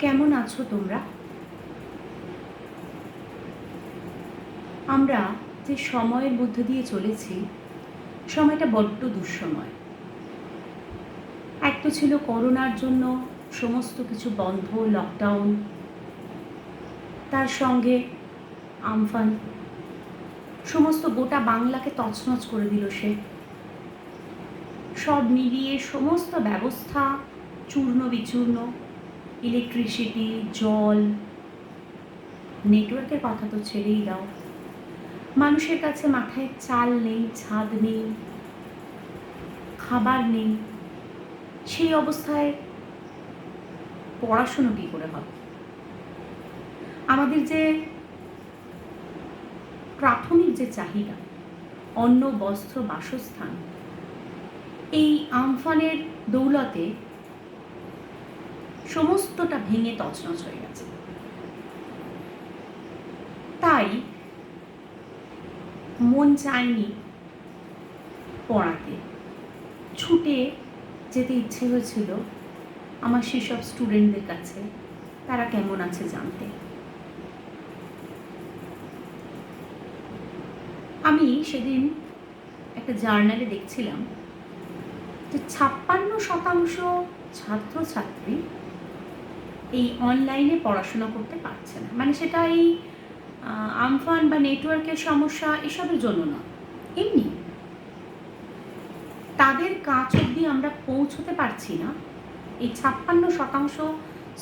কেমন আছো তোমরা? আমরা যে সময়ের মধ্য দিয়ে চলেছি, সময়টা বড্ড দুঃসময়। এক তো ছিল করোনার জন্য সমস্ত কিছু বন্ধ, লকডাউন, তার সঙ্গে আমফান, সমস্ত গোটা বাংলাকে তছনছ করে দিল সে। সব মিলিয়ে সমস্ত ব্যবস্থা চূর্ণ বিচূর্ণ, ইলেকট্রিসিটি, জল, নেটওয়ার্কের কথা তো ছেড়েই দাও। মানুষের কাছে মাথায় চাল নেই, ছাদ নেই, খাবার নেই। সেই অবস্থায় পড়াশুনো কী করে হবে? আমাদের যে প্রাথমিক যে চাহিদা, অন্ন, বস্ত্র, বাসস্থান, এই আমফানের দৌলতে সমস্তটা ভেঙে তছনছ হয়ে গেছে। তাই মন চায়নি পড়াতে, ছুটে যেতে ইচ্ছে হয়েছিল আমার সেসব স্টুডেন্টদের কাছে, তারা কেমন আছে জানতে। আমি সেদিন একটা জার্নালে দেখছিলাম যে 56% ছাত্রছাত্রী এই অনলাইনে পড়াশোনা করতে পারছে না। মানে সেটা এই আমফান বা নেটওয়ার্কের সমস্যা এসবের জন্য না, এমনি তাদের কাছ অবধি আমরা পৌঁছতে পারছি না। এই 56%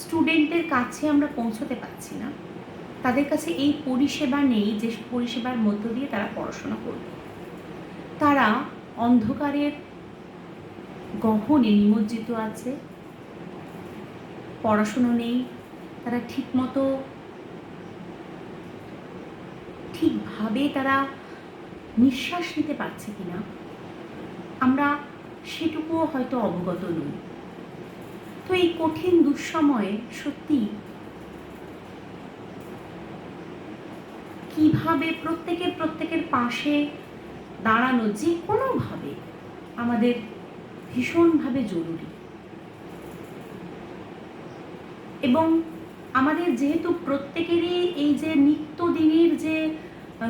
স্টুডেন্টদের কাছে আমরা পৌঁছতে পারছি না। তাদের কাছে এই পরিষেবা নেই যে পরিষেবার মধ্য দিয়ে তারা পড়াশোনা করবে। তারা অন্ধকারের গহনে নিমজ্জিত আছে, পড়াশুনো নেই, তারা ঠিকভাবে তারা নিঃশ্বাস নিতে পারছে কিনা আমরা সেটুকুও হয়তো অবগত নই। তো এই কঠিন দুঃসময়ে সত্যি কিভাবে প্রত্যেকের পাশে দাঁড়ানো যে কোনোভাবে আমাদের ভীষণভাবে জরুরি। এবং আমাদের যেহেতু প্রত্যেকেরই এই যে নিত্যদিনের যে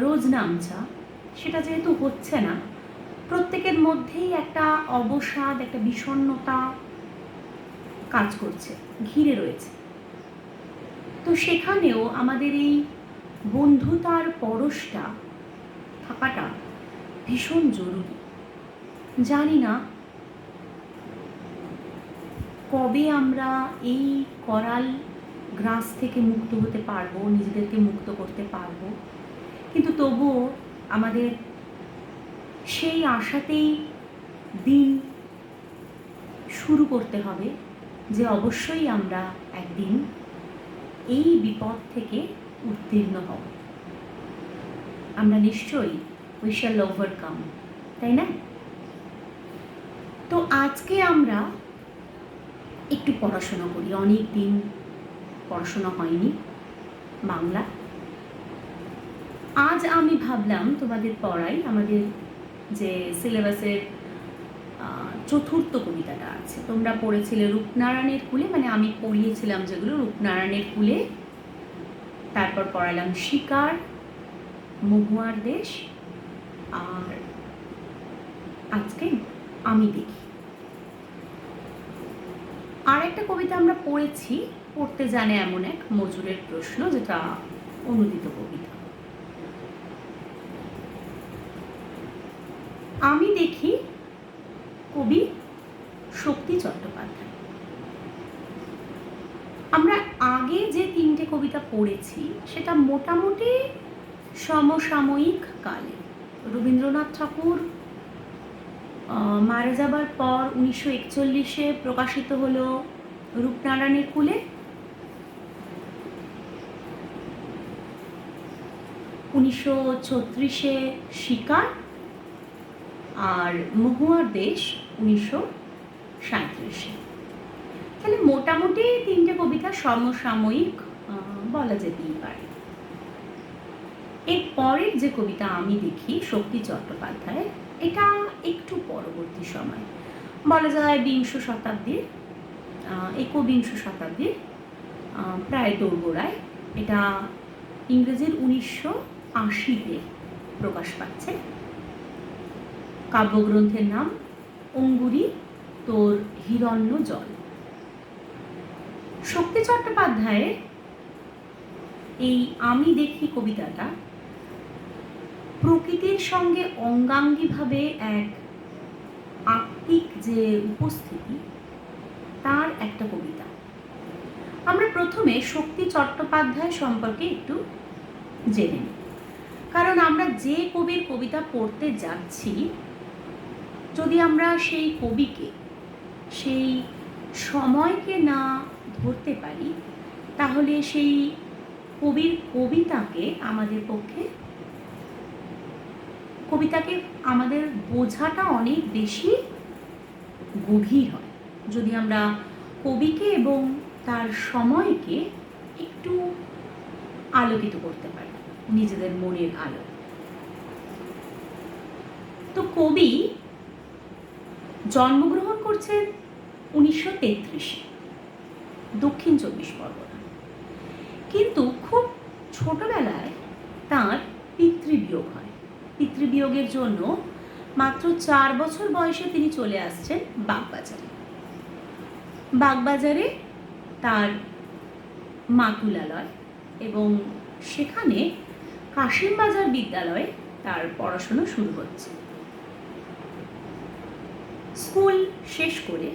রোজ নামচা, সেটা যেহেতু হচ্ছে না, প্রত্যেকের মধ্যেই একটা অবসাদ, একটা বিষণ্ণতা কাজ করছে, ঘিরে রয়েছে। তো সেখানেও আমাদের এই বন্ধুতার পরশটা থাকাটা ভীষণ জরুরি। জানি না কবে আমরা এই করাল গ্রাস থেকে মুক্ত হতে পারবো, নিজেদেরকে মুক্ত করতে পারবো, কিন্তু তবুও আমাদের সেই আশাতেই দিন শুরু করতে হবে যে অবশ্যই আমরা একদিন এই বিপদ থেকে উত্তীর্ণ হব। আমরা নিশ্চয়ই উই শ্যাল ওভারকাম, তাই না? তো আজকে আমরা একটু পড়াশোনা করি। অনেক দিন পড়াশোনা হয়নি বাংলা। আজ আমি ভাবলাম তোমাদের পড়াই আমাদের যে সিলেবাসের চতুর্থ কবিতাটা আছে। তোমরা পড়েছিলে রূপনারায়ণের কুলে, মানে আমি পড়িয়েছিলাম যেগুলো রূপনারায়ণের কুলে, তারপর পড়ালাম শিকার, মহুয়ার দেশ, আর আজকে আমি দেখি। আর একটা কবিতা আমরা পড়েছি, পড়তে জানে এমন এক মজুরের প্রশ্ন, যেটা অনুদিত কবিতা। আমি দেখি, কবি শক্তি চট্টোপাধ্যায়। আমরা আগে যে তিনটে কবিতা পড়েছি সেটা মোটামুটি সমসাময়িক কালে। রবীন্দ্রনাথ ঠাকুর মারা যাবার পর 1941-এ প্রকাশিত হলো রূপনারায়ণের কুলে, 1936-এ শিকার, আর মহুয়ার দেশ 1937-এ। তাহলে মোটামুটি তিনটে কবিতা সমসাময়িক বলা যেতেই পারে। এর পরের যে কবিতা আমি দেখি শক্তি চট্টোপাধ্যায়, এটা একটু পরবর্তী সময়, বলা যায় বিংশ শতাব্দীর, একবিংশ শতাব্দীর প্রায় দোরগোড়ায়। এটা ইংরেজির 1980-তে প্রকাশ পাচ্ছে। কাব্যগ্রন্থের নাম অঙ্গুরি তোর হিরণ্য জল। শক্তি চট্টোপাধ্যায়ের এই আমি দেখি কবিতাটা প্রকৃতির সঙ্গে অঙ্গাঙ্গিভাবে এক আত্মিক যে উপস্থিতি, তার একটা কবিতা। আমরা প্রথমে শক্তি চট্টোপাধ্যায় সম্পর্কে একটু জেনে নিই, কারণ আমরা যে কবির কবিতা পড়তে যাচ্ছি, যদি আমরা সেই কবিকে, সেই সময়কে না ধরতে পারি, তাহলে সেই কবির কবিতাকে আমাদের বোঝাটা অনেক বেশি গভীর হয় যদি আমরা কবিকে এবং তার সময়কে একটু আলোকিত করতে পারি নিজেদের মনের আলো। তো কবি জন্মগ্রহণ করছেন 1933-এ দক্ষিণ 24 পরগনা, কিন্তু খুব ছোটবেলায় তার পিতৃবিয়োগ হয়। পিতৃবিয়োগের জন্য মাত্র 4 বছর বয়সে তিনি চলে আসছেন বাগবাজারে। বাগবাজারে তার মাতুলালয় এবং সেখানে কাশিমবাজার বিদ্যালয়ে তার পড়াশোনা শুরু হচ্ছে। স্কুল শেষ করে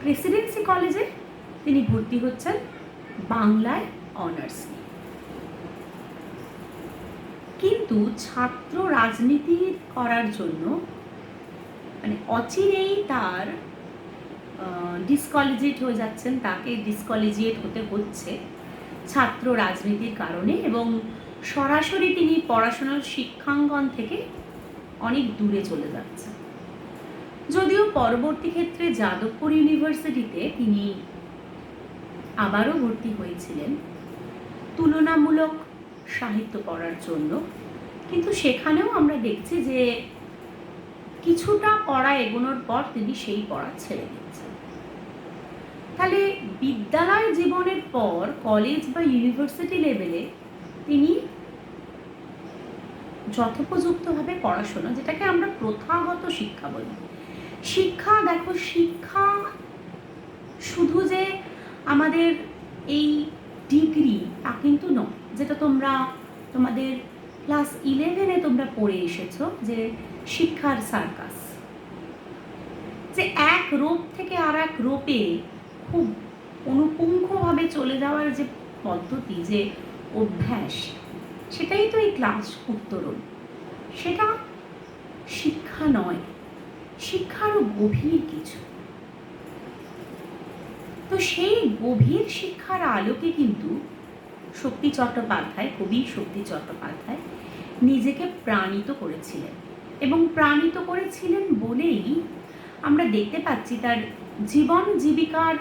প্রেসিডেন্সি কলেজে তিনি ভর্তি হচ্ছেন বাংলায় অনার্স নিয়ে। কিন্তু ছাত্র রাজনীতি করার জন্য অচিরেই তার ডিসকলেজিয়েট হয়ে যাচ্ছেন, তাকে ডিসকলেজিয়েট হতে হচ্ছে ছাত্র রাজনীতির কারণে, এবং সরাসরি তিনি পড়াশোনার শিক্ষাঙ্গন থেকে অনেক দূরে চলে যাচ্ছেন। যদিও পরবর্তী ক্ষেত্রে যাদবপুর ইউনিভার্সিটিতে তিনি আবারও ভর্তি হয়েছিলেন তুলনামূলক সাহিত্য পড়ার জন্য, কিন্তু সেখানেও আমরা দেখছি যে কিছুটা পড়া এগোনোর পর তিনি সেই পড়া ছেড়ে দিচ্ছেন। তাহলে বিদ্যালয় জীবনের পর কলেজ বা ইউনিভার্সিটি লেভেলে তিনি যথোপযুক্তভাবে পড়াশোনা, যেটাকে আমরা প্রথাগত শিক্ষা বলি, শিক্ষা শুধু যে আমাদের এই ডিগ্রি তা কিন্তু নয়, যেটা তোমাদের ক্লাস 11-এ তোমরা পড়ে এসেছো যে শিক্ষার সার্কাস, যে এক রূপ থেকে আর এক রূপে খুব অনুপুঙ্খভাবে চলে যাওয়ার যে পদ্ধতি, যে অভ্যাস, সেটাই তো এই ক্লাস উত্তরণ। সেটা শিক্ষা নয়, শিক্ষারও গভীর কিছু। তো সেই গভীর শিক্ষার আলোকে কিন্তু কবি শক্তি চট্টোপাধ্যায় নিজেকে প্রাণিত করেছিলেন, এবং প্রাণিত করেছিলেন বলেই আমরা দেখতে পাচ্ছি তার জীবন জীবিকার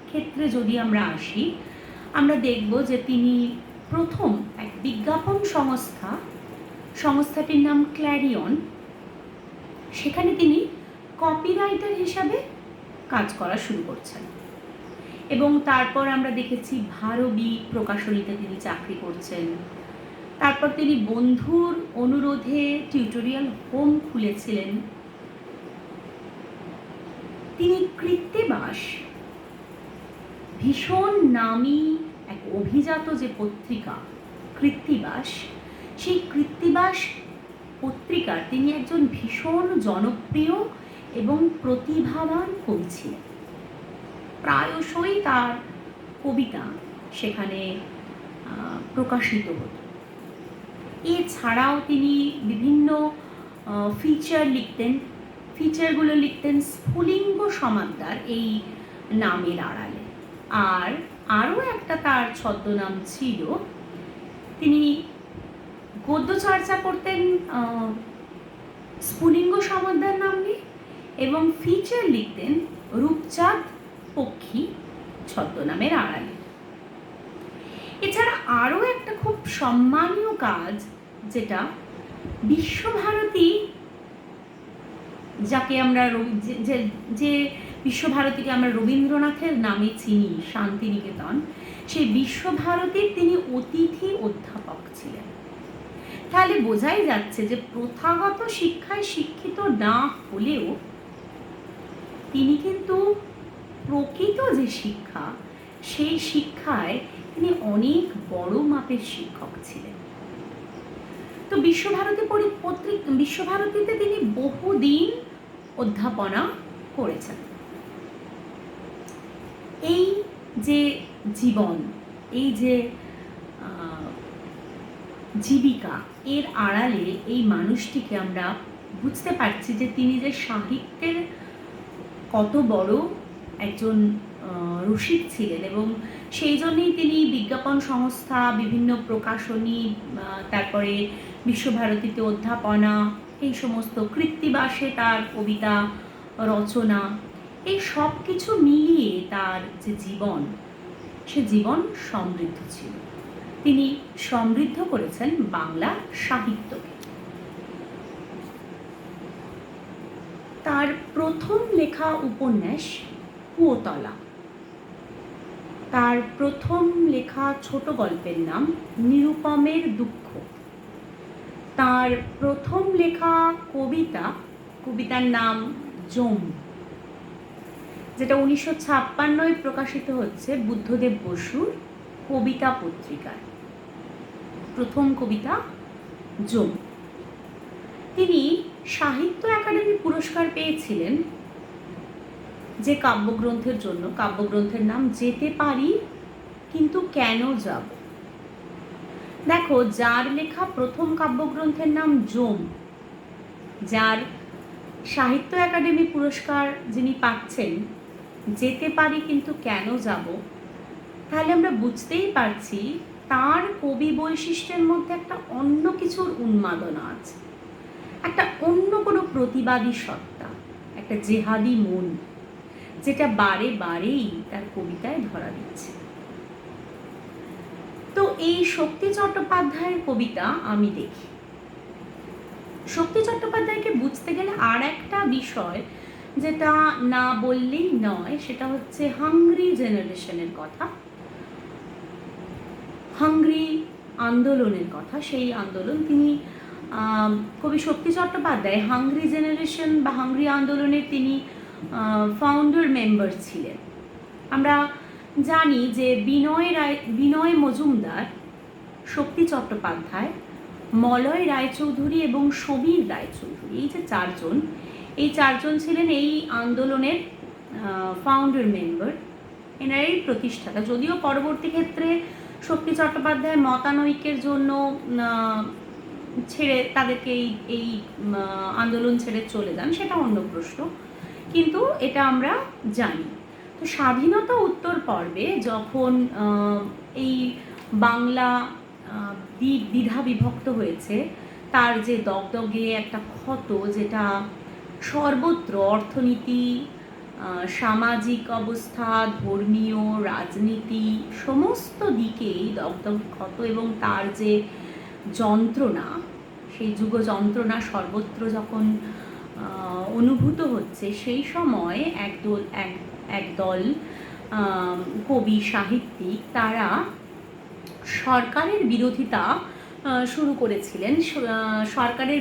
ক্ষেত্রে যদি আমরা আসি, আমরা দেখব যে তিনি প্রথম এক বিজ্ঞাপন সংস্থাটির নাম ক্ল্যারিয়ন, সেখানে তিনি কপিরাইটার হিসাবে কাজ করা শুরু করছেন, এবং তারপর আমরা দেখেছি ভারবী প্রকাশনীতে তিনি চাকরি করছেন। তারপর তিনি বন্ধুর অনুরোধে টিউটোরিয়াল হোম খুলেছিলেন। তিনি কৃত্তিবাস, ভীষণ নামী এক অভিজাত যে পত্রিকা কৃত্তিবাস, সেই কৃত্তিবাস পত্রিকার তিনি একজন ভীষণ জনপ্রিয় এবং প্রতিভাবান কবি ছিলেন। প্রায়শই তার কবিতা সেখানে প্রকাশিত হতো। এছাড়াও তিনি বিভিন্ন ফিচারগুলো লিখতেন স্ফুলিঙ্গ সমাদ্দার এই নামের আড়ালে। আর আরও একটা তার ছদ্মনাম ছিল, তিনি গদ্য চর্চা করতেন স্ফুলিঙ্গ সমাদ্দার নাম নিয়ে, এবং ফিচার লিখতেন রূপচাঁদ পক্ষী ছদ্মনামের আড়ালে। এছাড়া আরও একটা খুব সম্মানীয় কাজ, যেটা বিশ্বভারতী, যাকে আমরা যে বিশ্বভারতীকে আমরা রবীন্দ্রনাথের নামে চিনি, শান্তিনিকেতন, সেই বিশ্বভারতীর তিনি অতিথি অধ্যাপক ছিলেন। তাহলে বোঝাই যাচ্ছে যে প্রথাগত শিক্ষায় শিক্ষিত না হলেও তিনি কিন্তু প্রকৃত যে শিক্ষা, সেই শিক্ষায় তিনি অনেক বড় মাপের শিক্ষক ছিলেন। তো বিশ্বভারতীতে তিনি বহুদিন অধ্যাপনা করেছেন। এই যে জীবন, এই যে জীবিকা, এর আড়ালে এই মানুষটিকে আমরা বুঝতে পারছি যে তিনি যে সাহিত্যের কত বড় একজন রসিক ছিলেন, এবং সেই জন্যই তিনি বিজ্ঞাপন সংস্থা, বিভিন্ন প্রকাশনী, তারপরে বিশ্বভারতীতে অধ্যাপনা, এই সমস্ত কৃত্তিবাসে তার কবিতা রচনা, এই সব কিছু মিলিয়ে তার যে জীবন, সে জীবন সমৃদ্ধ ছিল। তিনি সমৃদ্ধ করেছেন বাংলা সাহিত্যকে। তার প্রথম লেখা উপন্যাস কুয়োতলা, তার প্রথম লেখা ছোট গল্পের নাম নিরুপমের দুঃখ, তার প্রথম লেখা কবিতার নাম জম, যেটা 1956 প্রকাশিত হচ্ছে বুদ্ধদেব বসুর কবিতা পত্রিকায়। প্রথম কবিতা জম। তিনি সাহিত্য একাডেমি পুরস্কার পেয়েছিলেন যে কাব্যগ্রন্থের জন্য। কাব্যগ্রন্থের নাম যেতে পারি কিন্তু কেন যাব। দেখো, যার লেখা প্রথম কাব্যগ্রন্থের নাম জম, যার সাহিত্য একাডেমি পুরস্কার যিনি পাচ্ছেন যেতে পারি কিন্তু কেন যাব, তাহলে আমরা বুঝতেই পারছি তার কবি বৈশিষ্ট্যের মধ্যে একটা অন্য কিছুর উন্মাদনা আছে, একটা অন্য কোনো প্রতিবাদী সত্তা, একটা জেহাদি মন, যেটা বারে বারেই তার কবিতায় ধরা দিচ্ছে। তো এই শক্তি চট্টোপাধ্যায়ের কবিতা আমি দেখি। শক্তি চট্টোপাধ্যায়কে বুঝতে গেলে আর একটা বিষয় যেটা না বললেই নয়, সেটা হচ্ছে হাংরি জেনারেশনের কথা, হাংরি আন্দোলনের কথা। সেই আন্দোলন তিনি কবি শক্তি চট্টোপাধ্যায় হাংরি জেনারেশন বা হাংরি আন্দোলনের তিনি ফাউন্ডার মেম্বার ছিলেন। আমরা জানি যে বিনয় মজুমদার, শক্তি চট্টোপাধ্যায়, মলয় রায়চৌধুরী এবং সমীর রায়চৌধুরী, এই যে চারজন ছিলেন এই আন্দোলনের ফাউন্ডার মেম্বার, এনারাই প্রতিষ্ঠাতা। যদিও পরবর্তী ক্ষেত্রে শক্তি চট্টোপাধ্যায় মতানৈক্যের জন্য তাদেরকে এই আন্দোলন ছেড়ে চলে যান, সেটা অন্য প্রশ্ন, কিন্তু এটা আমরা জানি। তো স্বাধীনতা উত্তর পর্বে যখন এই বাংলা দ্বিধা বিভক্ত হয়েছে, তার যে দগদগে একটা ক্ষত, যেটা সর্বত্র অর্থনীতি, সামাজিক অবস্থা, ধর্মীয়, রাজনীতি, সমস্ত দিকেই দগদগে ক্ষত, এবং তার যে যন্ত্রণা, সেই যুগ যন্ত্রণা সর্বত্র যখন অনুভূত হচ্ছে, সেই সময় একদল কবি সাহিত্যিক তারা সরকারের বিরোধিতা শুরু করেছিলেন। সরকারের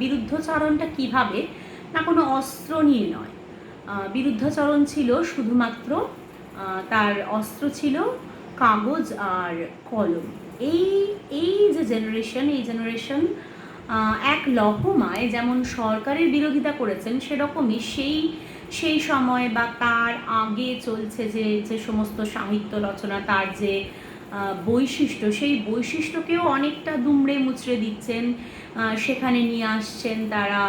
বিরুদ্ধচারণটা কিভাবে না, কোনো অস্ত্র নিয়ে নয়, বিরুদ্ধচারণ ছিল শুধুমাত্র, তার অস্ত্র ছিল কাগজ আর কলম। এই যে জেনারেশন এক লহমায় যেমন সরকারের বিরোধিতা করেছেন, সেরকমই সেই সময় বা তার আগে চলছে যে সমস্ত সাহিত্য রচনা, তার যে বৈশিষ্ট্য, সেই বৈশিষ্ট্যকেও অনেকটা দুমড়ে মুচড়ে দিচ্ছেন। সেখানে নিয়ে আসছেন তারা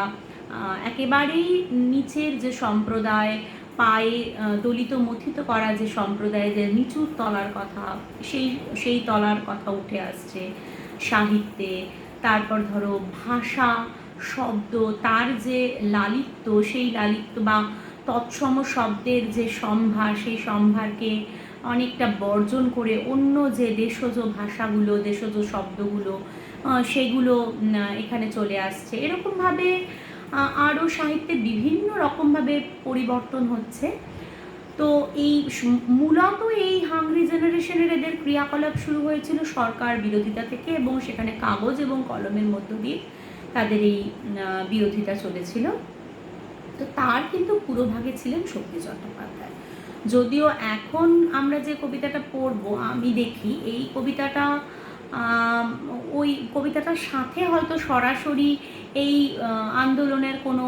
একেবারেই নিচের যে সম্প্রদায়, পায়ে দলিত মথিত করা যে সম্প্রদায়, যে নিচুর তলার কথা, সেই তলার কথা উঠে আসছে সাহিত্যে। তারপর ধরো ভাষা, শব্দ, তার যে লালিত্য, সেই লালিত্য বা তৎসম শব্দের যে সম্ভার, সেই সম্ভারকে অনেকটা বর্জন করে অন্য যে দেশজ ভাষাগুলো, দেশজ শব্দগুলো, সেগুলো এখানে চলে আসছে। এরকমভাবে আরও সাহিত্যে বিভিন্ন রকমভাবে পরিবর্তন হচ্ছে। তো এই মূলত এই হাংরি জেনারেশনের এদের ক্রিয়াকলাপ শুরু হয়েছিল সরকার বিরোধিতা থেকে, এবং সেখানে কাগজ এবং কলমের মধ্য দিয়ে তাদের এই বিরোধিতা চলেছিল। তো তার কিন্তু পুরোভাগে ছিলেন শক্তি চট্টোপাধ্যায়। যদিও এখন আমরা যে কবিতাটা পড়ব, আমি দেখি এই কবিতাটা ওই কবিতাটার সাথে হয়তো সরাসরি এই আন্দোলনের কোনো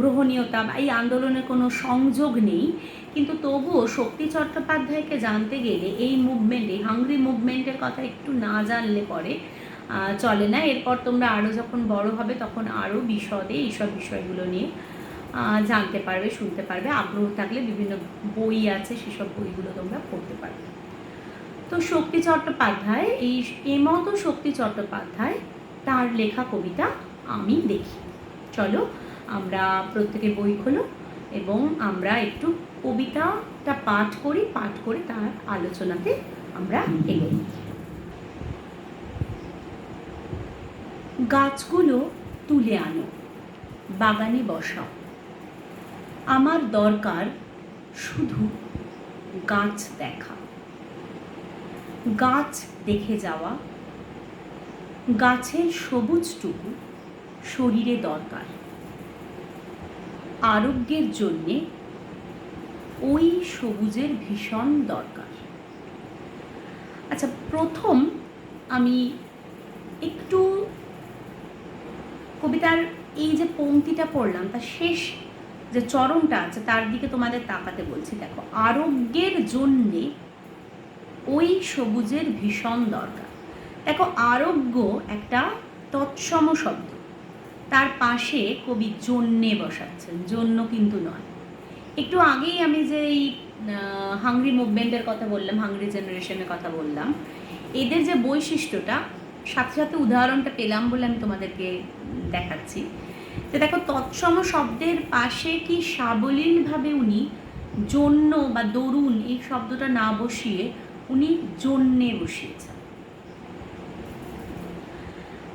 গ্রহণীয়তা বা এই আন্দোলনের কোনো সংযোগ নেই, কিন্তু তবুও শক্তি চট্টোপাধ্যায়কে জানতে গেলে এই মুভমেন্টে, হাংরি মুভমেন্টের কথা একটু না জানলে পরে চলে না। এরপর তোমরা আরও যখন বড় হবে তখন আরও বিশদে এইসব বিষয়গুলো নিয়ে জানতে পারবে, শুনতে পারবে। আগ্রহ থাকলে বিভিন্ন বই আছে, সেসব বইগুলো তোমরা পড়তে পারবে। তো শক্তি চট্টোপাধ্যায়, এই মতো শক্তি চট্টোপাধ্যায়, তার লেখা কবিতা আমি দেখি। চলো আমরা প্রত্যেকে বই খোলো এবং আমরা একটু কবিতাটা পাঠ করি, পাঠ করে তার আলোচনাতে আমরা এগোই। গাছগুলো তুলে আনো, বাগানে বসাও, আমার দরকার শুধু গাছ দেখা, গাছ দেখে যাওয়া, গাছের সবুজটুকু শরীরে দরকার, আরোগ্যের জন্যে ওই সবুজের ভীষণ দরকার। আচ্ছা, প্রথম আমি একটু কবিতার এই যে পংক্তিটা পড়লাম তার শেষ যে চরণটা আছে তার দিকে তোমাদের তাকাতে বলছি। দেখো, আরোগ্যের জন্যে ওই সবুজের ভীষণ দরকার। দেখো, আরোগ্য একটা তৎসম শব্দ, তার পাশে কবি জন্যে বসাচ্ছেন, জন্য কিন্তু নয়। একটু আগেই আমি যে এই হাংরি মুভমেন্টের কথা বললাম, হাংরি জেনারেশনের কথা বললাম, এদের যে বৈশিষ্ট্যটা, সাথে সাথে উদাহরণটা পেলাম বলে আমি তোমাদেরকে দেখাচ্ছি। যে দেখো, তৎসম শব্দের পাশে কি সাবলীলভাবে উনি জন্য বা দরুন এই শব্দটা না বসিয়ে উনি জন্যে বসিয়েছেন।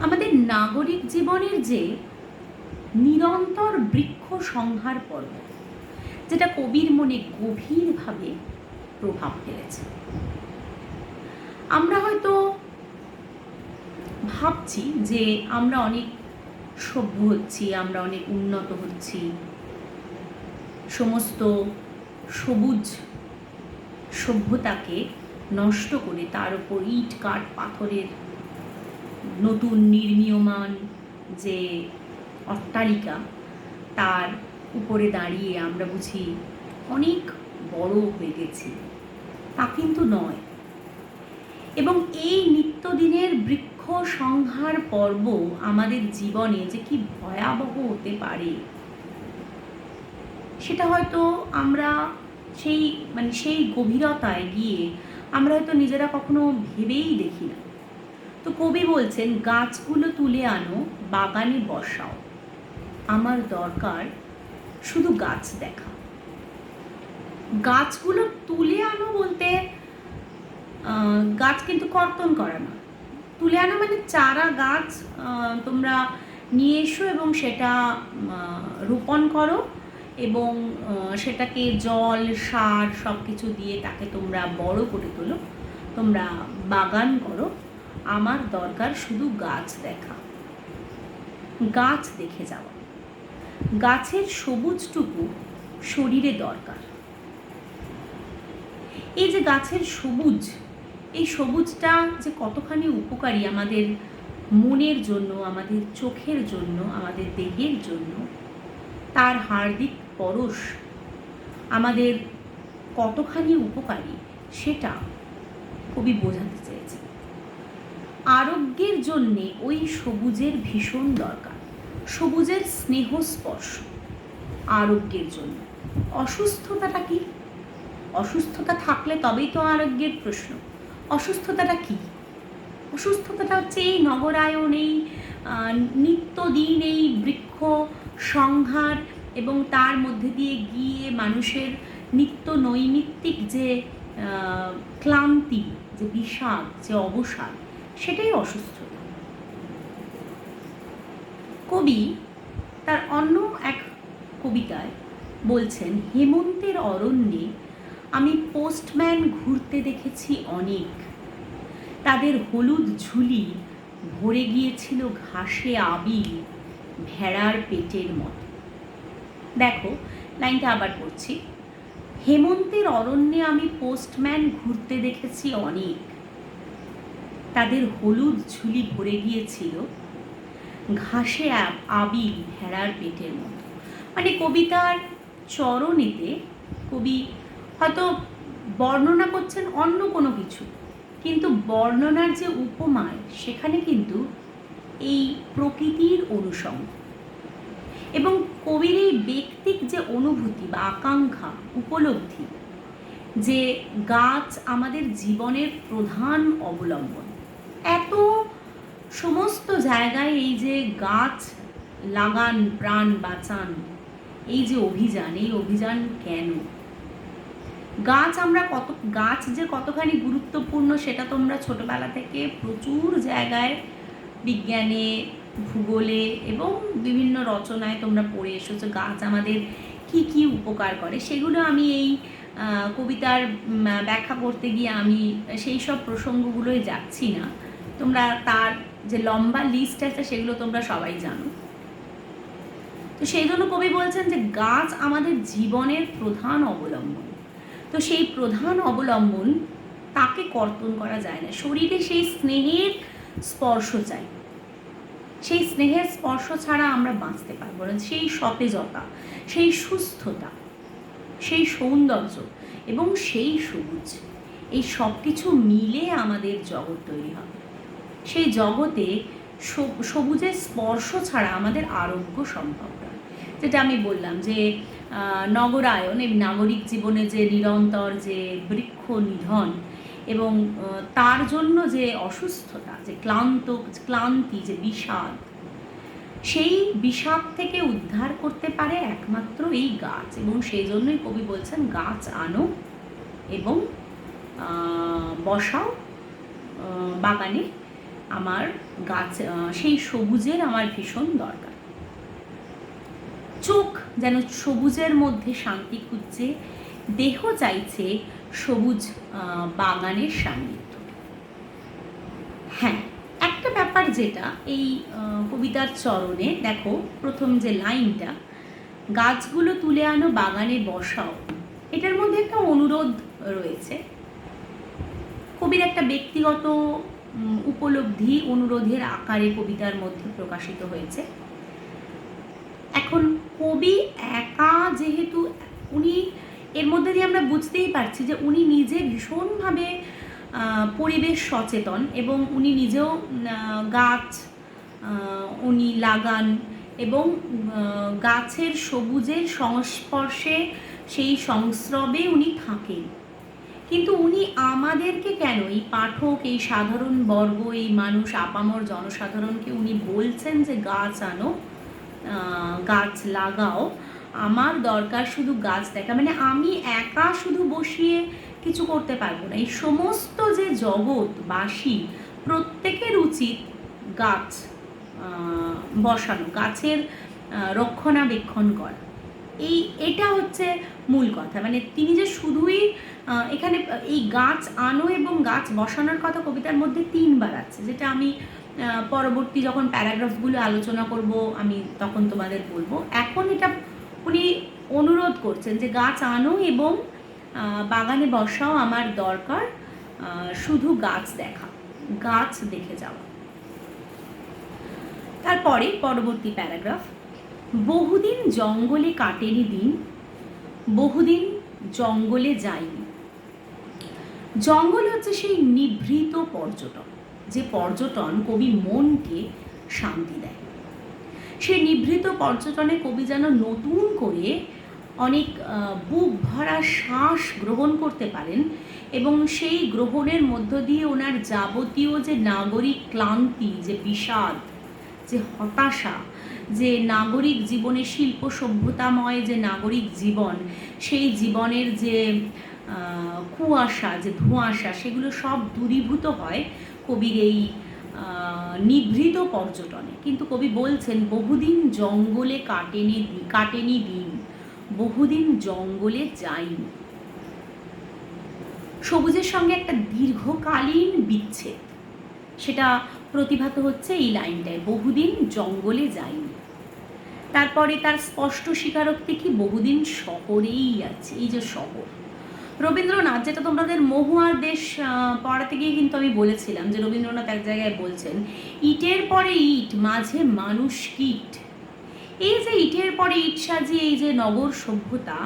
আমাদের নাগরিক জীবনের যে নিরন্তর বৃক্ষ সংহার পর্ব, যেটা কবির মনে গভীরভাবে প্রভাব ফেলেছে। আমরা হয়তো ভাবছি যে আমরা অনেক সভ্য হচ্ছি, আমরা অনেক উন্নত হচ্ছি, সমস্ত সবুজ সভ্যতাকে নষ্ট করে তার উপর ইট কাঠ পাথরের নতুন নির্মীয়মান যে অট্টালিকা, তার উপরে দাঁড়িয়ে আমরা বুঝি অনেক বড় হয়ে গেছি। তা কিন্তু নয়। এবং এই নিত্যদিনের বৃক্ষ সংহার পর্ব আমাদের জীবনে যে কি ভয়াবহ হতে পারে, সেটা হয়তো আমরা সেই গভীরতায় গিয়ে আমরা হয়তো নিজেরা কখনো ভেবেই দেখি না। তো কবি বলছেন, গাছগুলো তুলে আনো, বাগানে বসাও, আমার দরকার শুধু গাছ দেখা। গাছগুলো তুলে আনো বলতে গাছ কিন্তু কর্তন করা না। তুলে আনো মানে চারা গাছ তোমরা নিয়ে এসো এবং সেটা রোপণ করো এবং সেটাকে জল, সার সব কিছু দিয়ে তাকে তোমরা বড় করে তোলো, তোমরা বাগান করো। আমার দরকার শুধু গাছ দেখা, গাছ দেখে যাওয়া, গাছের সবুজটুকু শরীরে দরকার। এই যে গাছের সবুজ, এই সবুজটা যে কতখানি উপকারী আমাদের মনের জন্য, আমাদের চোখের জন্য, আমাদের দেহের জন্য, তার হার্দিক পরশ আমাদের কতখানি উপকারী সেটা কবি বোঝাতে চেয়েছে। আরোগ্যের জন্যে ওই সবুজের ভীষণ দরকার, সবুজের স্নেহস্পর্শ আরোগ্যের জন্য। অসুস্থতাটা কি? অসুস্থতা থাকলে তবেই তো আরোগ্যের প্রশ্ন। অসুস্থতাটা কি? অসুস্থতাটা হচ্ছে এই নগরায়ন, এই নিত্যদিন এই বৃক্ষ সংহার এবং তার মধ্যে দিয়ে গিয়ে মানুষের নিত্য নৈমিত্তিক যে ক্লান্তি, যে বিষাদ, যে অবসাদ, সেটাই অসুস্থতা। কবি তার অন্য এক কবিতায় বলছেন, হেমন্তের অরণ্যে আমি পোস্টম্যান ঘুরতে দেখেছি অনেক, তাদের হলুদ ঝুলি ভরে গিয়েছিল ঘাসে আবিল ভেড়ার পেটের মতো। দেখো লাইনটা আবার পড়ছি, হেমন্তের অরণ্যে আমি পোস্টম্যান ঘুরতে দেখেছি অনেক, তাদের হলুদ ঝুলি ভরে গিয়েছিল ঘাসে আবিল ভেড়ার পেটের মতো। মানে কবিতার চরণেতে কবি হয়তো বর্ণনা করছেন অন্য কোনো কিছু, কিন্তু বর্ণনার যে উপমায় সেখানে কিন্তু এই প্রকৃতির অনুষঙ্গ এবং কবির এই ব্যক্তিক যে অনুভূতি বা আকাঙ্ক্ষা উপলব্ধি যে গাছ আমাদের জীবনের প্রধান অবলম্বন। এত সমস্ত জায়গায় এই যে গাছ লাগান প্রাণ বাঁচান, এই যে অভিযান, এই অভিযান কেন? গাছ গাছ যে কতখানি গুরুত্বপূর্ণ সেটা তোমরা ছোটবেলা থেকে প্রচুর জায়গায় বিজ্ঞানে, ভূগোলে এবং বিভিন্ন রচনায় তোমরা পড়ে এসেছো গাছ আমাদের কি কি উপকার করে। সেগুলো আমি এই কবিতার ব্যাখ্যা করতে গিয়ে আমি সেই সব প্রসঙ্গগুলোই যাচ্ছি না। তোমরা তার যে লম্বা লিস্ট আছে সেগুলো তোমরা সবাই জানো। তো সেই জন্য কবি বলছেন যে গাছ আমাদের জীবনের প্রধান অবলম্বন। তো সেই প্রধান অবলম্বন তাকে কর্তন করা যায় না। শরীরে সেই স্নেহের স্পর্শ চাই, সেই স্নেহের স্পর্শ ছাড়া আমরা বাঁচতে পারবো না। সেই সতেজতা, সেই সুস্থতা, সেই সৌন্দর্য এবং সেই সবুজ, এই সব কিছু মিলে আমাদের জগৎ তৈরি হবে। সেই জগতে সবুজের স্পর্শ ছাড়া আমাদের আরোগ্য সম্ভব নয়। যেটা আমি বললাম যে নগরায়ন, এই নাগরিক জীবনে যে নিরন্তর যে বৃক্ষ নিধন এবং তার জন্য যে অসুস্থতা, যে ক্লান্তি, যে বিষাদ, সেই বিষাদ থেকে উদ্ধার করতে পারে একমাত্র এই গাছ। এবং সেই জন্যই কবি বলছেন গাছ আনো এবং বসাও বাগানে, আমার গাছ, সেই সবুজের আমার ভীষণ দরকার। চোখ যেন সবুজের মধ্যে শান্তি খুঁজছে, দেহ চাইছে সবুজ বাগানের সান্নিধ্য। হ্যাঁ, একটা ব্যাপার যেটা এই কবিতার চরণে দেখো, প্রথম যে লাইনটা, গাছগুলো তুলে আনো বাগানে বসাও, এটার মধ্যে একটা অনুরোধ রয়েছে। কবির একটা ব্যক্তিগত উপলব্ধি অনুরোধের আকারে কবিতার মধ্যে প্রকাশিত হয়েছে। এখন কবি একা, যেহেতু উনি, এর মধ্যে দিয়ে আমরা বুঝতেই পারছি যে উনি নিজে ভীষণভাবে পরিবেশ সচেতন এবং উনি নিজেও গাছ উনি লাগান এবং গাছের সবুজের সংস্পর্শে, সেই সংস্রবে উনি থাকেন। কিন্তু উনি আমাদেরকে কেন, এই পাঠক, এই সাধারণ বর্গ, এই মানুষ, আপামর জনসাধারণকে উনি বলছেন যে গাছ আনো, গাছ লাগাও, আমার দরকার শুধু গাছ দেখা। মানে আমি একা শুধু বসিয়ে কিছু করতে পারবো না, এই সমস্ত যে জগৎবাসী প্রত্যেকের উচিত গাছ বসানো, গাছের রক্ষণাবেক্ষণ করা। এটা হচ্ছে মূল কথা। মানে তিনি যে শুধুই এখানে এই গাছ আনো এবং গাছ বসানোর কথা কবিতার মধ্যে 3 বার আছে, যেটা আমি পরবর্তী যখন প্যারাগ্রাফগুলো আলোচনা করব আমি তখন তোমাদের বলবো। এখন এটা উনি অনুরোধ করছেন যে গাছ আনো এবং বাগানে বসাও, আমার দরকার শুধু গাছ দেখা, গাছ দেখে যাওয়া। তারপরে পরবর্তী প্যারাগ্রাফ, বহুদিন জঙ্গলে কাটেনি দিন, বহুদিন জঙ্গলে যাইনি। জঙ্গল হচ্ছে সেই নিভৃত পর্যটন, যে পর্যটন কবির মনকে শান্তি দেয়। সেই নিভৃত পর্যটনে কবি যেন নতুন করে অনেক বুক ভরা শ্বাস গ্রহণ করতে পারেন এবং সেই গ্রহণের মধ্য দিয়ে ওনার যাবতীয় যে নাগরিক ক্লান্তি, যে বিষাদ, যে হতাশা, যে নাগরিক জীবনে শিল্প সভ্যতাময় যে নাগরিক জীবন, সেই জীবনের যে কুয়াশা, যে ধোঁয়াশা, সেগুলো সব দূরীভূত হয় কবির এই নিভৃত পর্যটনে। কিন্তু কবি বলছেন বহুদিন জঙ্গলে কাটেনি দিন, বহুদিন জঙ্গলে যাইনি। সবুজের সঙ্গে একটা দীর্ঘকালীন বিচ্ছেদ সেটা প্রতিভাত হচ্ছে এই লাইনটায়, বহুদিন জঙ্গলে যাইনি। তারপরে তার স্পষ্ট স্বীকারোক্তি কি, বহুদিন শহরেই আছে। এই যে শহর, রবীন্দ্রনাথ, যেটা তোমাদের মহুয়ার দেশ পড়াতে গিয়ে কিন্তু আমি বলেছিলাম যে রবীন্দ্রনাথ এক জায়গায় বলছেন, ইটের পরে ইট, মাঝে মানুষ কীট। এই যে ইটের পরে ইট সাজিয়ে এই যে নগর সভ্যতা,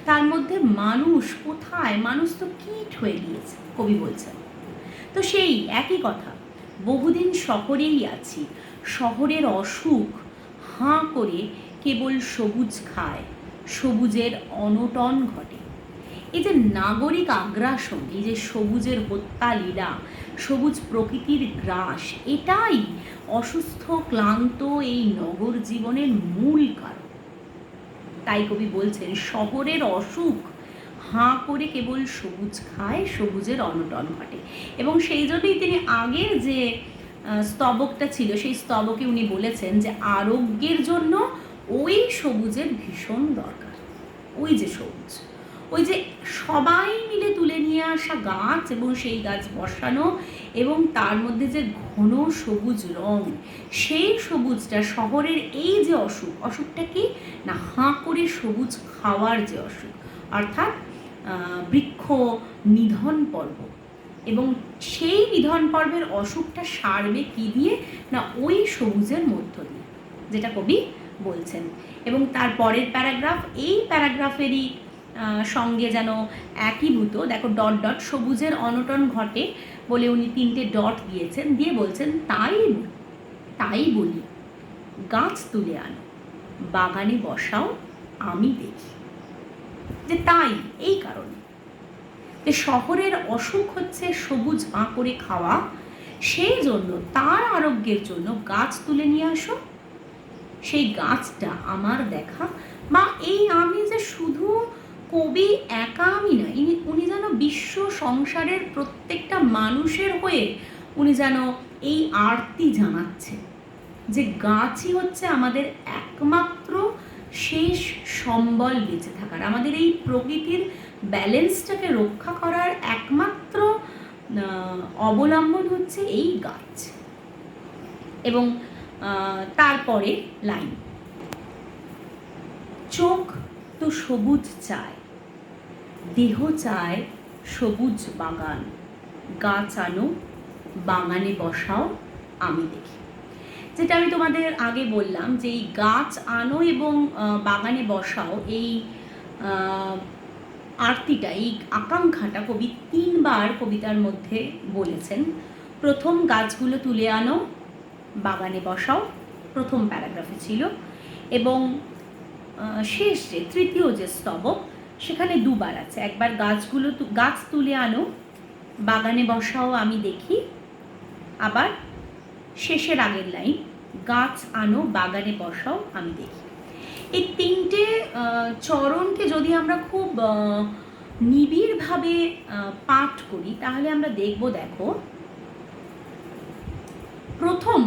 তার মধ্যে মানুষ কোথায়? মানুষ তো কীট হয়ে গিয়েছে, কবি বলছেন। তো সেই একই কথা, বহুদিন শহরেই আছি, শহরের অসুখ হাঁ করে কেবল সবুজ খায়, সবুজের অনটন ঘটে। এই যে নাগরিক আগ্রাসন, এই যে সবুজের হত্যা লীলা, সবুজ প্রকৃতির গ্রাস, এটাই অসুস্থ ক্লান্ত এই নগর জীবনের মূল কারণ। তাই কবি বলছেন শহরের অসুখ হাঁ করে কেবল সবুজ খায়, সবুজের অনটন ঘটে। এবং সেই জন্যই তিনি আগের যে স্তবকটা ছিল সেই স্তবকে উনি বলেছেন যে আরোগ্যের জন্য ওই সবুজের ভীষণ দরকার। ওই যে সবুজ, ওই যে সবাই মিলে তুলে নিয়ে আসা গাছ এবং সেই গাছ বসানো এবং তার মধ্যে যে ঘন সবুজ রং, সেই সবুজটা শহরের এই যে অসুখটা কি না, হাঁ করে সবুজ খাওয়ার যে অসুখ, অর্থাৎ বৃক্ষ নিধন পর্ব। এবং সেই নিধন পর্বের অসুখটা সারবে কি দিয়ে না, ওই সবুজের মধ্য দিয়ে, যেটা কবি বলছেন। এবং তার পরের প্যারাগ্রাফ এই প্যারাগ্রাফেরই সঙ্গে যেন একীভূত। দেখো, ডট ডট, সবুজের অনটন ঘটে বলে উনি 3টে ডট দিয়েছেন, দিয়ে বলছেন তাই বলি গাছ তুলে আনো, বাগানে বসাও আমি দেখি। যে তাই, এই কারণে যে শহরের অসুখ হচ্ছে সবুজ হাঁ করে খাওয়া, সেই জন্য তার আরোগ্যের জন্য গাছ তুলে নিয়ে আসো, সেই গাছটা আমার দেখা। বা এই আমি যে শুধু কবি একা আমি না, উনি যেন বিশ্ব সংসারের প্রত্যেকটা মানুষের হয়ে উনি যেন এই আরতি জানাচ্ছেন যে গাছই হচ্ছে আমাদের একমাত্র শেষ সম্বল বেঁচে থাকার, আমাদের এই প্রকৃতির ব্যালেন্সটাকে রক্ষা করার একমাত্র অবলম্বন হচ্ছে এই গাছ। এবং তারপরে লাইন, চোখ তো সবুজ চায়, দেহ চায় সবুজ বাগান, গাছ আনো বাগানে বসাও আমি দেখি। যেটা আমি তোমাদের আগে বললাম যে এই গাছ আনো এবং বাগানে বসাও, এই আরতিটা, এই আকাঙ্ক্ষাটা কবি 3বার কবিতার মধ্যে বলেছেন। প্রথম, গাছগুলো তুলে আনো বাগানে বসাও, প্রথম প্যারাগ্রাফে ছিল। এবং শেষ যে তৃতীয় যে স্তবক, সেখানে 2বার আছে। একবার গাছ তুলে আনো বাগানে বসাও আমি দেখি, আবার শেষের আগের লাইন, গাছ আনো বাগানে বসাও আমি দেখি। এই 3টে চরণকে যদি আমরা খুব নিবিড়ভাবে পাঠ করি তাহলে আমরা দেখব, দেখো, প্রথম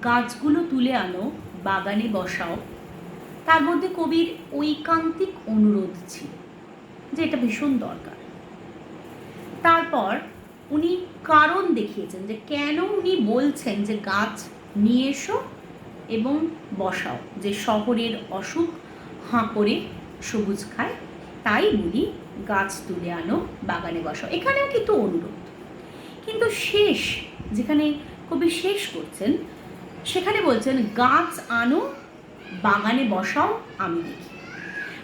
গাছগুলো তুলে আনো বাগানে বসাও, তার মধ্যে কবির ঐকান্তিক অনুরোধ ছিল যে এটা ভীষণ দরকার। তারপর উনি কারণ দেখিয়েছেন যে কেন উনি বলছেন যে গাছ নিয়ে এসো এবং বসাও, যে শহরের অসুখ হাঁ করে সবুজ খায়, তাই বলি গাছ তুলে আনো বাগানে বসাও। এখানেও কিন্তু অনুরোধ, কিন্তু শেষ যেখানে কবি শেষ করছেন সেখানে বলছেন গাছ আনো বাগানে বসাও আমি দেখি।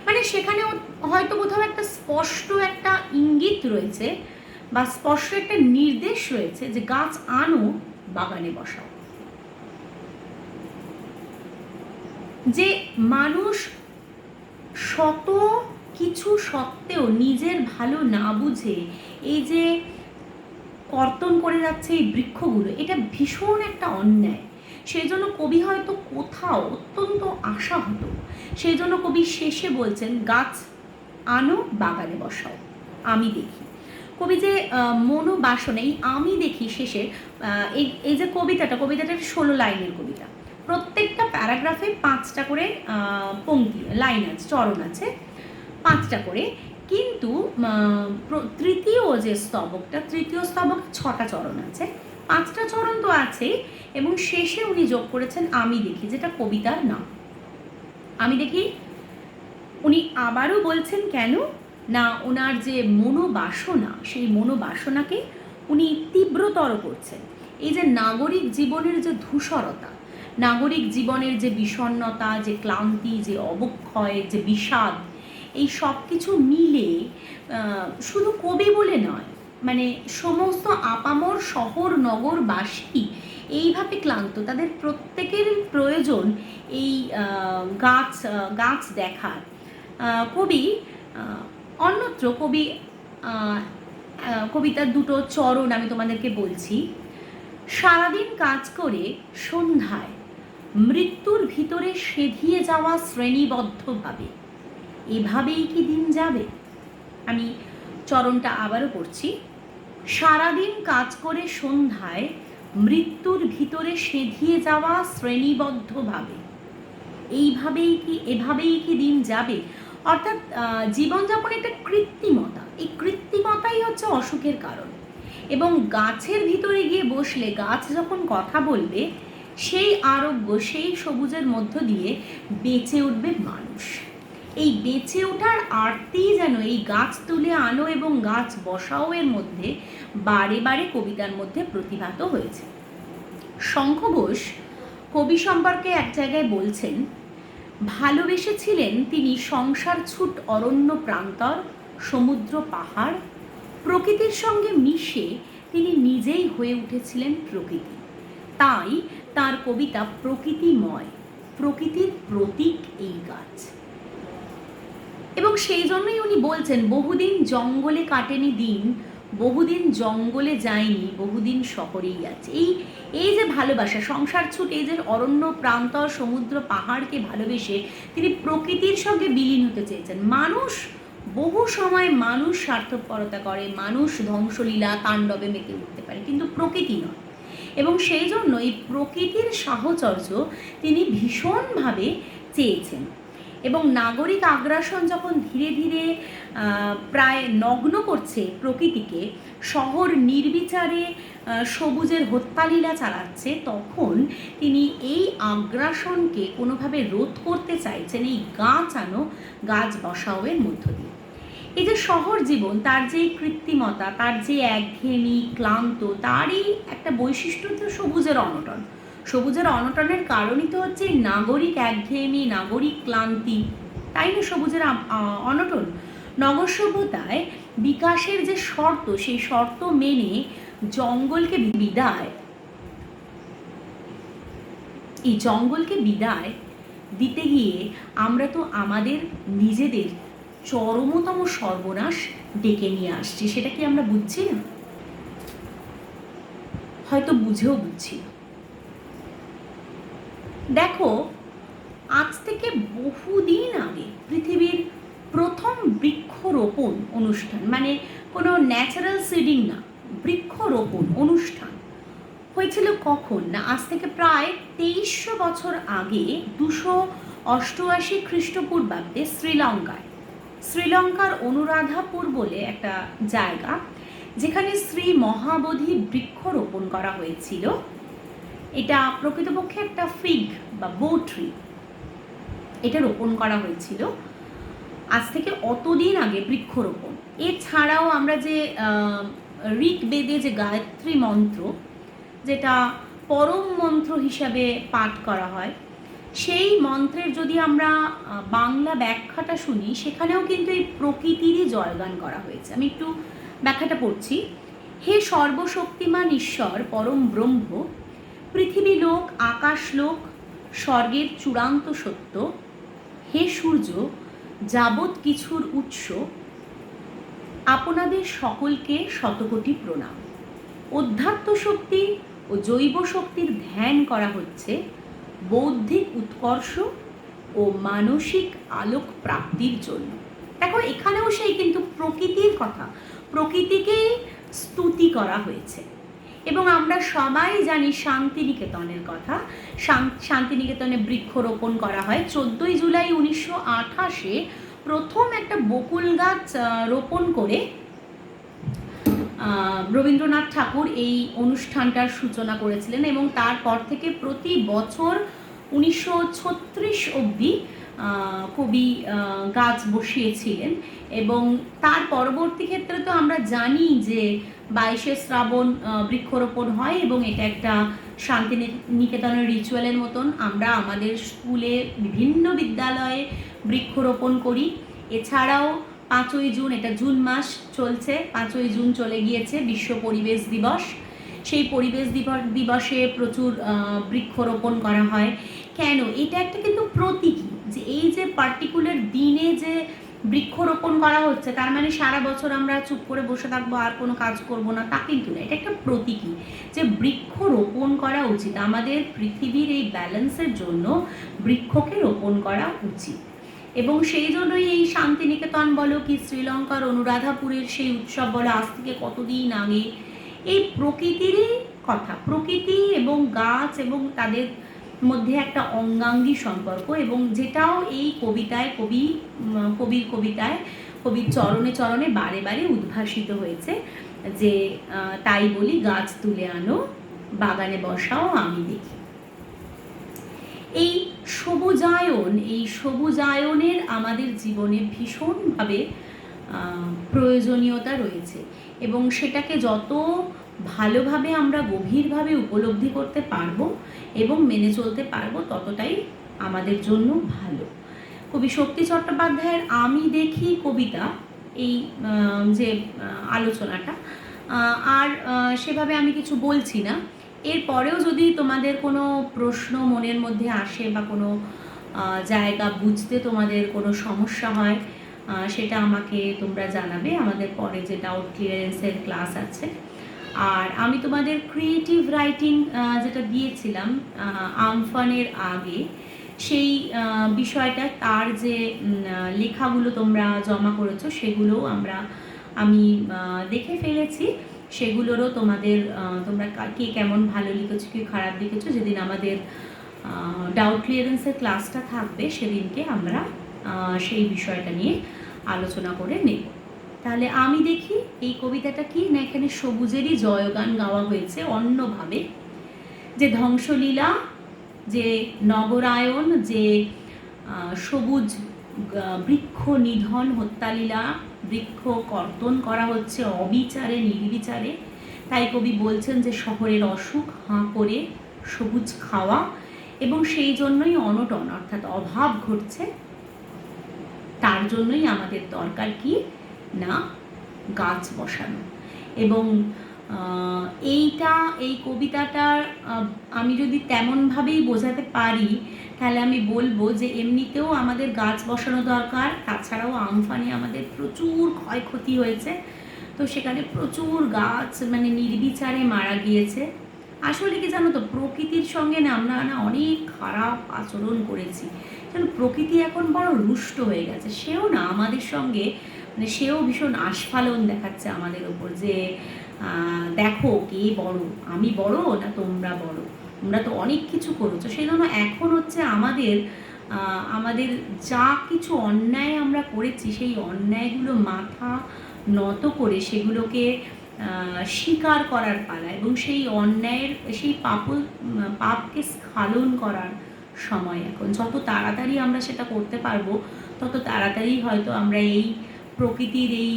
মানে সেখানেও হয়তো কোথাও একটা স্পষ্ট একটা ইঙ্গিত রয়েছে বা স্পষ্ট একটা নির্দেশ রয়েছে যে গাছ আনো বাগানে বসাও। যে মানুষ শত কিছু সত্ত্বেও নিজের ভালো না বুঝে এই যে কর্তন করে যাচ্ছে এই বৃক্ষগুলো, এটা ভীষণ একটা অন্যায়। সেই জন্য কবি হয়তো কোথাও অত্যন্ত আশাহত, সেই জন্য কবি শেষে বলছেন গাছ আনো বাগানে বসাও আমি দেখি। কবি যে মনোবাসনা, এই আমি দেখি শেষে এই যে কবিতাটার 16 লাইনের কবিতা, প্রত্যেকটা প্যারাগ্রাফে 5টা করে পংক্তি লাইন আছে, চরণ আছে 5টা করে, কিন্তু তৃতীয় স্তবক 6টা চরণ আছে, 5টা চরণ তো আছেই, এবং শেষে উনি যোগ করেছেন আমি দেখি, যেটা কবিতার নাম। আমি দেখি উনি আবারও বলছেন কেন না, ওনার যে মনোবাসনা, সেই মনোবাসনাকে উনি তীব্রতর করছেন। এই যে নাগরিক জীবনের যে ধূসরতা, নাগরিক জীবনের যে বিষণ্ণতা, যে ক্লান্তি, যে অবক্ষয়, যে বিষাদ, এই সব কিছু মিলে শুধু কবি বলে নয়, মানে সমস্ত আপামর শহর নগরবাসী এইভাবে ক্লান্ত, তাদের প্রত্যেকের প্রয়োজন এই গাছ দেখার। কবি অন্যত্র কবিতার 2টো চরণ আমি তোমাদেরকে বলছি। সারাদিন কাজ করে সন্ধ্যায় মৃত্যুর ভিতরে সেধিয়ে যাওয়া শ্রেণীবদ্ধভাবে এভাবেই কি দিন যাবে? আমি চরণটা আবারও পড়ছি। সারাদিন কাজ করে সন্ধ্যায় মৃত্যুর ভিতরে সেধিয়ে যাওয়া শ্রেণীবদ্ধভাবে এভাবেই কি দিন যাবে? অর্থাৎ জীবনযাপন একটা কৃত্রিমতা, এই কৃত্রিমতাই হচ্ছে অসুখের কারণ। এবং গাছের ভিতরে গিয়ে বসলে গাছ যখন কথা বলবে, সেই আরোগ্য, সেই সবুজের মধ্য দিয়ে বেঁচে উঠবে মানুষ। এই বেঁচে ওঠার আরতি যেন এই গাছ তুলে আনো এবং গাছ বসাও এর মধ্যে বারে বারে কবিতার মধ্যে প্রতিভাত হয়েছে। শঙ্খ ঘোষ কবি সম্পর্কে এক জায়গায় বলছেন, ভালোবেসেছিলেন তিনি সংসার ছুট অরণ্য প্রান্তর, সমুদ্র পাহাড়, প্রকৃতির সঙ্গে মিশে তিনি নিজেই হয়ে উঠেছিলেন প্রকৃতি। তাই তার কবিতা প্রকৃতিময়, প্রকৃতির প্রতীক এই গাছ। এবং সেই জন্যই উনি বলছেন, বহুদিন জঙ্গলে কাটেনি দিন, বহুদিন জঙ্গলে যায়নি, বহুদিন শহরেই আছে। এই যে ভালোবাসা, সংসার ছুট, এই যে অরণ্য প্রান্তর সমুদ্র পাহাড়কে ভালোবেসে তিনি প্রকৃতির সঙ্গে বিলীন হতে চেয়েছেন। মানুষ বহু সময় মানুষ স্বার্থপরতা করে, মানুষ ধ্বংসলীলা তাণ্ডবে মেতে উঠতে পারে, কিন্তু প্রকৃতি নয়। এবং সেই জন্য এই প্রকৃতির সাহচর্য তিনি ভীষণভাবে চেয়েছেন। এবং নাগরিক আগ্রাসন যখন ধীরে ধীরে প্রায় নগ্ন করছে প্রকৃতিকে, শহর নির্বিচারে সবুজের হত্যালীলা চালাচ্ছে, তখন তিনি এই আগ্রাসনকে কোনোভাবে রোধ করতে চাইছেন এই গাছ বসাও এর মধ্য দিয়ে। এই যে শহর জীবন, তার যে কৃত্রিমতা, তার যে একঘেয়েমি, ক্লান্ত, তারই একটা বৈশিষ্ট্য হচ্ছে সবুজের অনটন। সবুজের অনটনের কারণই তো হচ্ছে নাগরিক একঘেয়েমি, নাগরিক ক্লান্তি, তাই না সবুজের অনটন। নগর সভ্যতায় বিকাশের যে শর্ত, সেই শর্ত মেনে জঙ্গলকে বিদায় দিতে গিয়ে আমরা তো আমাদের নিজেদের চরমতম সর্বনাশ ডেকে নিয়ে আসছি। সেটা কি আমরা বুঝছি না? হয়তো বুঝেও বুঝছি না। দেখো, আজ থেকে বহুদিন আগে পৃথিবীর প্রথম বৃক্ষরোপণ অনুষ্ঠান, মানে কোনো ন্যাচারাল সিডিং না, বৃক্ষরোপণ অনুষ্ঠান হয়েছিল কখন না, আজ থেকে প্রায় 2300 বছর আগে 288 খ্রিস্টপূর্বাব্দে শ্রীলঙ্কার অনুরাধাপুর বলে একটা জায়গা, যেখানে শ্রী মহাবোধি বৃক্ষরোপণ করা হয়েছিল। এটা প্রকৃতপক্ষে একটা ফিগ বা বোট্রি, এটা রোপণ করা হয়েছিল আজ থেকে অতদিন আগে। বৃক্ষরোপণ এছাড়াও আমরা যে ঋগ্বেদে যে গায়ত্রী মন্ত্র, যেটা পরম মন্ত্র হিসাবে পাঠ করা হয়, সেই মন্ত্রের যদি আমরা বাংলা ব্যাখ্যাটা শুনি, সেখানেও কিন্তু এই প্রকৃতিরই জয়গান করা হয়েছে। আমি একটু ব্যাখ্যাটা পড়ছি। হে সর্বশক্তিমান ঈশ্বর পরম ব্রহ্ম, পৃথিবী লোক, আকাশ লোক, স্বর্গের চূড়ান্ত সত্য, হে সূর্য যাবৎ কিছুর উৎস, আপনাদের সকলকে শতকোটি প্রণাম। অধ্যাত্ম শক্তি ও জৈব শক্তির ধ্যান করা হচ্ছে বৌদ্ধিক উৎকর্ষ ও মানসিক আলোক প্রাপ্তির জন্য। দেখো, এখানেও সেই কিন্তু প্রকৃতির কথা, প্রকৃতিকেই স্তুতি করা হয়েছে। এবং আমরা সবাই জানি শান্তিনিকেতনের কথা। শান্তিনিকেতনে বৃক্ষরোপণ করা হয় 14ই জুলাই 1928 প্রথম একটা বকুল গাছ রোপণ করে রবীন্দ্রনাথ ঠাকুর এই অনুষ্ঠানটার সূচনা করেছিলেন, এবং তারপর থেকে প্রতি বছর 1936 অবধি কবি গাছ বসিয়েছিলেন। এবং তার পরবর্তী ক্ষেত্রে তো আমরা জানি যে 22শে শ্রাবণ বৃক্ষরোপণ হয়, এবং এটা একটা শান্তিনিকেতনের রিচুয়ালের মতন আমরা আমাদের স্কুলে বিভিন্ন বিদ্যালয়ে বৃক্ষরোপণ করি। এছাড়াও 5ই জুন, এটা জুন মাস চলছে, 5ই জুন চলে গিয়েছে বিশ্ব পরিবেশ দিবস। সেই পরিবেশ দিবসে প্রচুর বৃক্ষরোপণ করা হয়। কেন? এটা একটা কিন্তু প্রতীকী, যে এই যে পার্টিকুলার দিনে যে বৃক্ষরোপণ করা হচ্ছে তার মানে সারা বছর আমরা চুপ করে বসে থাকবো আর কোনো কাজ করব না, তা কিন্তু না। এটা একটা প্রতীকী যে বৃক্ষরোপণ করা উচিত, আমাদের পৃথিবীর এই ব্যালেন্সের জন্য বৃক্ষকে রোপণ করা উচিত। এবং সেই জন্যই এই শান্তিনিকেতন বলো কি শ্রীলঙ্কার অনুরাধাপুরের সেই উৎসব বলো, আজ থেকে কতদিন আগে এই প্রকৃতিরই কথা, প্রকৃতি এবং গাছ এবং তাদের মধ্যে একটা অঙ্গাঙ্গী সম্পর্ক, এবং যেটাও এই কবিতায় কবির কবিতায় কবির চরণে চরণে বারে বারে উদ্ভাসিত হয়েছে, যে তাই বলি গাছ তুলে আনো, বাগানে বসাও আমি দেখি। এই সবুজায়নের আমাদের জীবনে ভীষণভাবে প্রয়োজনীয়তা রয়েছে, এবং সেটাকে যত ভালোভাবে আমরা গভীরভাবে উপলব্ধি করতে পারবো এবং মেনে চলতে পারবো ততটাই আমাদের জন্য ভালো। কবি শক্তি চট্টোপাধ্যায়ের আমি দেখি কবিতা, এই যে আলোচনাটা, আর সেভাবে আমি কিছু বলছি না। এরপরেও যদি তোমাদের কোনো প্রশ্ন মনের মধ্যে আসে বা কোনো জায়গা বুঝতে তোমাদের কোনো সমস্যা হয়, সেটা আমাকে তোমরা জানাবে আমাদের পরে যে ডাউট ক্লিয়ারেন্সের ক্লাস আছে। আর আমি তোমাদের ক্রিয়েটিভ রাইটিং যেটা দিয়েছিলাম আমফানের আগে, সেই বিষয়টা, তার যে লেখাগুলো তোমরা জমা করেছো সেগুলো আমি দেখে ফেলেছি। সেগুলোরও তোমরা কে কেমন ভালো লিখেছো, কি খারাপ লিখেছো, যেদিন আমাদের ডাউট ক্লিয়ারেন্সের ক্লাসটা থাকবে সেদিনকে আমরা সেই বিষয়টা নিয়ে আলোচনা করে নেব। তাহলে আমি দেখি এই কবিতাটা কি না, এখানে সবুজেরই জয়গান গাওয়া হয়েছে অন্যভাবে, যে ধ্বংসলীলা, যে নগরায়ন, যে সবুজ বৃক্ষ নিধন, হত্যালীলা, বৃক্ষ কর্তন করা হচ্ছে অবিচারে নির্বিচারে। তাই কবি বলছেন যে শহরের অসুখ হাঁ করে সবুজ খাওয়া, এবং সেই জন্যই অনটন অর্থাৎ অভাব ঘটছে। তার জন্যই আমাদের দরকার কি না গাছ বসানো। এবং এই কবিতাটার আমি যদি তেমনভাবেই বোঝাতে পারি তাহলে আমি বলবো যে এমনিতেও আমাদের গাছ বসানো দরকার, তাছাড়াও আমফানে আমাদের প্রচুর ক্ষয়ক্ষতি হয়েছে, তো সেখানে প্রচুর গাছ মানে নির্বিচারে মারা গিয়েছে। আসলে কি জানো তো, প্রকৃতির সঙ্গে না আমরা অনেক খারাপ আচরণ করেছি, যেন প্রকৃতি এখন বড় রুষ্ট হয়ে গেছে। সেও না আমাদের সঙ্গে মানে সেও ভীষণ আস্ফালন দেখাচ্ছে আমাদের ওপর, যে দেখো কে বড়, আমি বড় না তোমরা বড়, তোমরা তো অনেক কিছু করেছো। সেই জন্য এখন হচ্ছে আমাদের যা কিছু অন্যায় আমরা করেছি সেই অন্যায়গুলো মাথা নত করে সেগুলোকে স্বীকার করার পালা, এবং সেই অন্যায়ের সেই পাপকে স্খলন করার সময় এখন। যত তাড়াতাড়ি আমরা সেটা করতে পারবো তত তাড়াতাড়ি হয়তো আমরা এই প্রকৃতির এই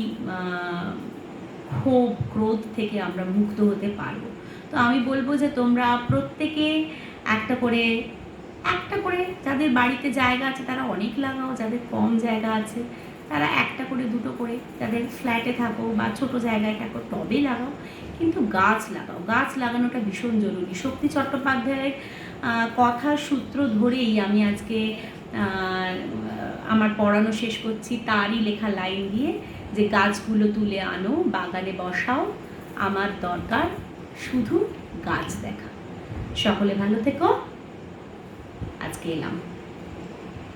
ক্ষোভ ক্রোধ থেকে আমরা মুক্ত হতে পারবো। তো আমি বলবো যে তোমরা প্রত্যেকে একটা করে যাদের বাড়িতে জায়গা আছে তারা অনেক লাগাও, যাদের কম জায়গা আছে তারা একটা করে দুটো করে, যাদের ফ্ল্যাটে থাকো বা ছোট জায়গায় থাকো তবে লাগাও, কিন্তু গাছ লাগাও। গাছ লাগানোটা ভীষণ জরুরি। শক্তি চট্টোপাধ্যায়ের কথার সূত্র ধরেই আমি আজকে আমার পড়ানো শেষ করছি, তারই লেখা লাইন দিয়ে, যে গাছগুলো তুলে আনো, বাগানে বসাও, আমার দরকার শুধু গাছ দেখা। সকলে ভালো থেকো, আজকে এলাম।